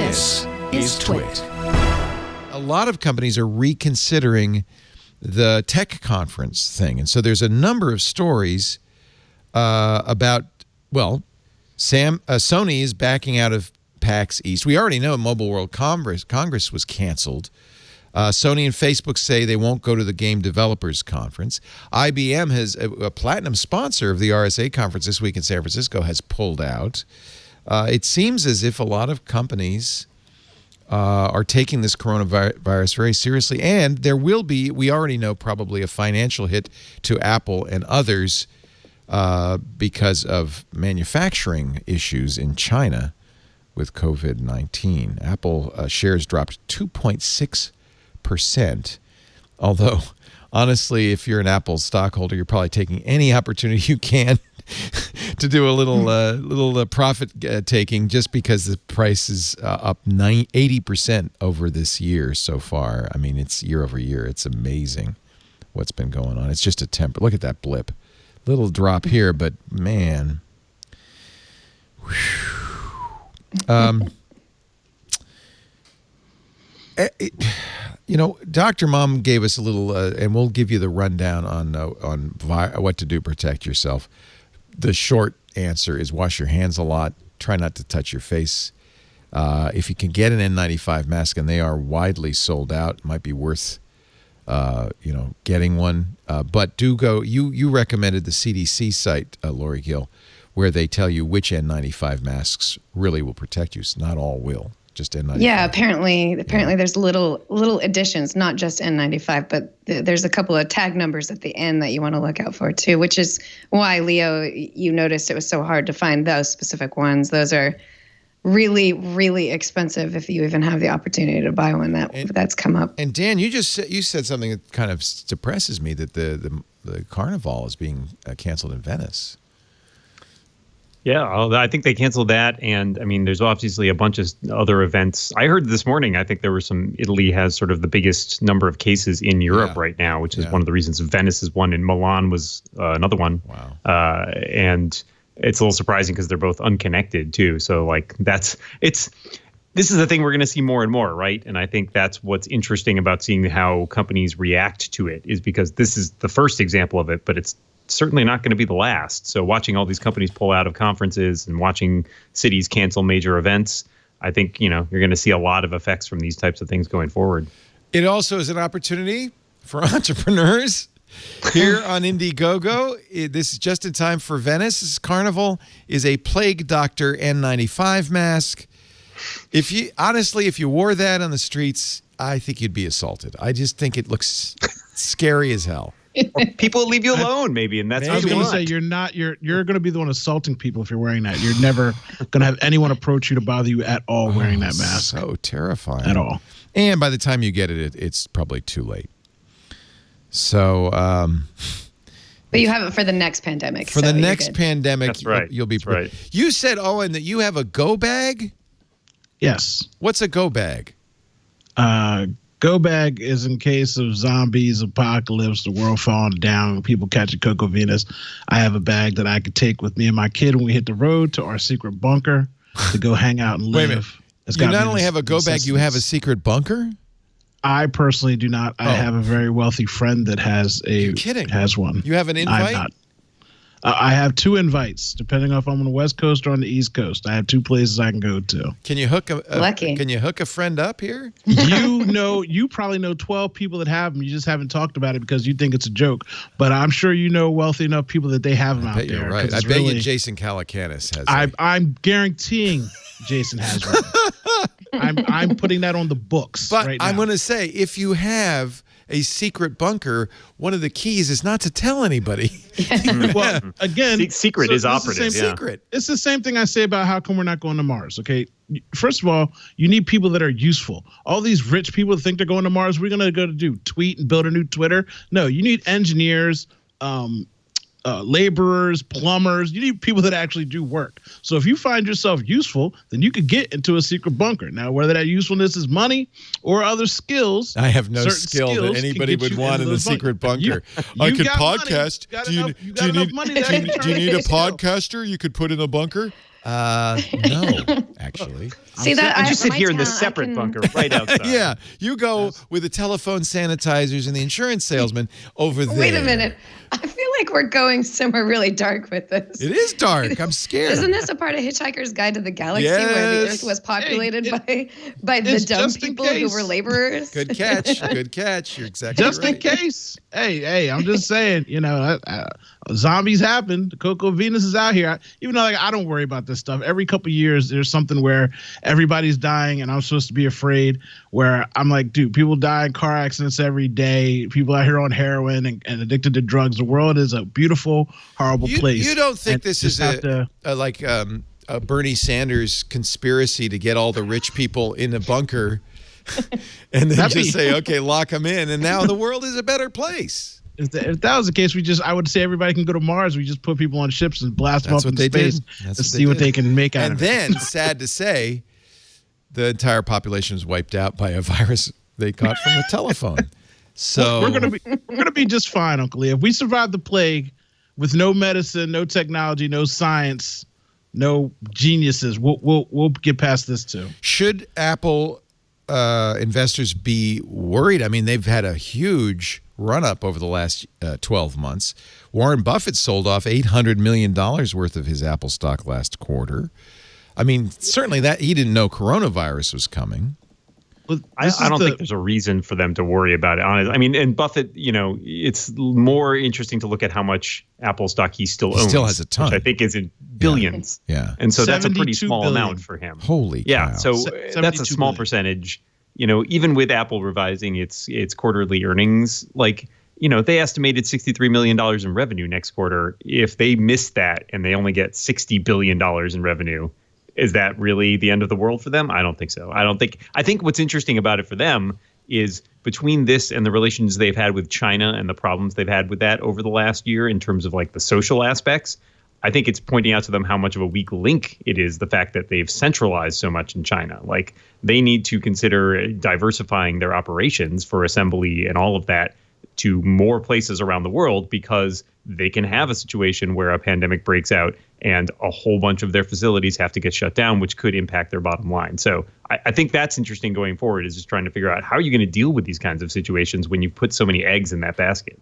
This is TWiT. A lot of companies are reconsidering the tech conference thing. And so there's a number of stories about, well, Sony is backing out of PAX East. We already know Mobile World Congress was canceled. Sony and Facebook say they won't go to the Game Developers Conference. IBM has a platinum sponsor of the RSA conference this week in San Francisco has pulled out. It seems as if a lot of companies are taking this coronavirus very seriously, and there will be, we already know, probably a financial hit to Apple and others because of manufacturing issues in China with COVID-19. Apple shares dropped 2.6%, although honestly, if you're an Apple stockholder, you're probably taking any opportunity you can to do a little profit taking, just because the price is up 80% over this year so far. I mean, it's year over year. It's amazing what's been going on. It's just a temper. Look at that blip. Little drop here, but man. Dr. Mom gave us a little, and we'll give you the rundown on what to do to protect yourself. The short answer is wash your hands a lot. Try not to touch your face. If you can get an N95 mask, and they are widely sold out, it might be worth, getting one. But do go. You recommended the CDC site, Lori Gill, where they tell you which N95 masks really will protect you. So not all will. Just N95. Yeah, apparently there's little additions, not just N95, but there's a couple of tag numbers at the end that you want to look out for too, which is why, Leo, you noticed it was so hard to find those specific ones. Those are really, really expensive if you even have the opportunity to buy one. That's come up. And Dan, you said something that kind of depresses me, that the Carnival is being canceled in Venice. Yeah, I think they canceled that. And I mean, there's obviously a bunch of other events. I heard this morning, I think there were Italy has sort of the biggest number of cases in Europe right now, which is one of the reasons Venice is one and Milan was another one. Wow. And it's a little surprising because they're both unconnected too. So this is the thing we're going to see more and more, right? And I think that's what's interesting about seeing how companies react to it, is because this is the first example of it, but it's certainly not going to be the last. So watching all these companies pull out of conferences and watching cities cancel major events, I think, you're going to see a lot of effects from these types of things going forward. It also is an opportunity for entrepreneurs here on Indiegogo. This is just in time for Venice. This Carnival is a Plague Doctor N95 mask. If you wore that on the streets, I think you'd be assaulted. I just think it looks scary as hell. Or people leave you alone, maybe, and that's I was going to say you're going to be the one assaulting people if you're wearing that. You're never going to have anyone approach you to bother you at all wearing that mask. So terrifying. At all. And by the time you get it, it's probably too late. So, but you have it for the next pandemic. For the next pandemic, that's right. You'll be that's right. You said, Owen, that you have a go bag? Yes. What's a go bag? Go bag is in case of zombies, apocalypse, the world falling down, people catching Coco Venus. I have a bag that I could take with me and my kid when we hit the road to our secret bunker to go hang out and live. Wait a minute. You not only have a go bag, you have a secret bunker? I personally do not. I have a very wealthy friend that has one. You have an invite? I'm not. I have 2 invites, depending on if I'm on the West Coast or on the East Coast. I have 2 places I can go to. Can you hook Lucky. Can you hook a friend up here? You probably know 12 people that have them. You just haven't talked about it because you think it's a joke. But I'm sure you know wealthy enough people that they have them out there. You're right. I bet you Jason Calacanis has. I'm guaranteeing Jason has one. I'm putting that on the books. But right now. I'm going to say, if you have a secret bunker, one of the keys is not to tell anybody. Well, again, secret is operative. Secret. It's the same thing I say about how come we're not going to Mars. Okay, first of all, you need people that are useful. All these rich people that think they're going to Mars, we're going to go to do tweet and build a new Twitter. No, you need engineers, laborers, plumbers. You need people that actually do work. So if you find yourself useful, then you could get into a secret bunker. Now, whether that usefulness is money or other skills. I have no skill that anybody would want in the secret bunker. I could podcast. Do you need a podcaster you could put in a bunker? No, actually. See that? I just sit my here in the town, I separate can- bunker right outside. Yeah, you go with the telephone sanitizers and the insurance salesman over there. Wait a minute. I feel like we're going somewhere really dark with this. It is dark. I'm scared. Isn't this a part of Hitchhiker's Guide to the Galaxy where the Yes. Earth was populated by the it's dumb just in people who case. were laborers? Good catch. Good catch. You're exactly Just right. in case. Hey, I'm just saying, zombies happen. Coco Venus is out here. Even though I don't worry about this stuff. Every couple of years, there's something where everybody's dying and I'm supposed to be afraid, where I'm like, dude, people die in car accidents every day. People out here on heroin and addicted to drugs. The world is a beautiful, horrible place. You don't think And this just is have to- a Bernie Sanders conspiracy to get all the rich people in a bunker and then That'd just be- say, okay, lock them in, and now the world is a better place. If that was the case, I would say everybody can go to Mars. We just put people on ships and blast them That's up what into they did. space That's and what they see what did. they can make out And of it. then, sad to say, the entire population is wiped out by a virus they caught from a telephone. So we're gonna be just fine, Uncle Lee. If we survive the plague with no medicine, no technology, no science, no geniuses, we'll get past this too. should Apple investors be worried? I mean, they've had a huge run up over the last 12 months. Warren Buffett sold off $800 million worth of his Apple stock last quarter. I mean, certainly that he didn't know coronavirus was coming. But I don't think there's a reason for them to worry about it. Honestly, I mean, and Buffett, it's more interesting to look at how much Apple stock he still owns. still has a ton. Which I think is in billions. Yeah. And so that's a pretty 72 small billion. amount for him. Holy Yeah. cow. So that's a 72 small billion. percentage. Even with Apple revising its quarterly earnings, they estimated $63 million in revenue next quarter. If they miss that and they only get $60 billion in revenue, is that really the end of the world for them? I don't think so. I think what's interesting about it for them is between this and the relations they've had with China and the problems they've had with that over the last year in terms of the social aspects, I think it's pointing out to them how much of a weak link it is, the fact that they've centralized so much in China. They need to consider diversifying their operations for assembly and all of that to more places around the world, because they can have a situation where a pandemic breaks out and a whole bunch of their facilities have to get shut down, which could impact their bottom line. So I think that's interesting going forward, is just trying to figure out how are you going to deal with these kinds of situations when you put so many eggs in that basket.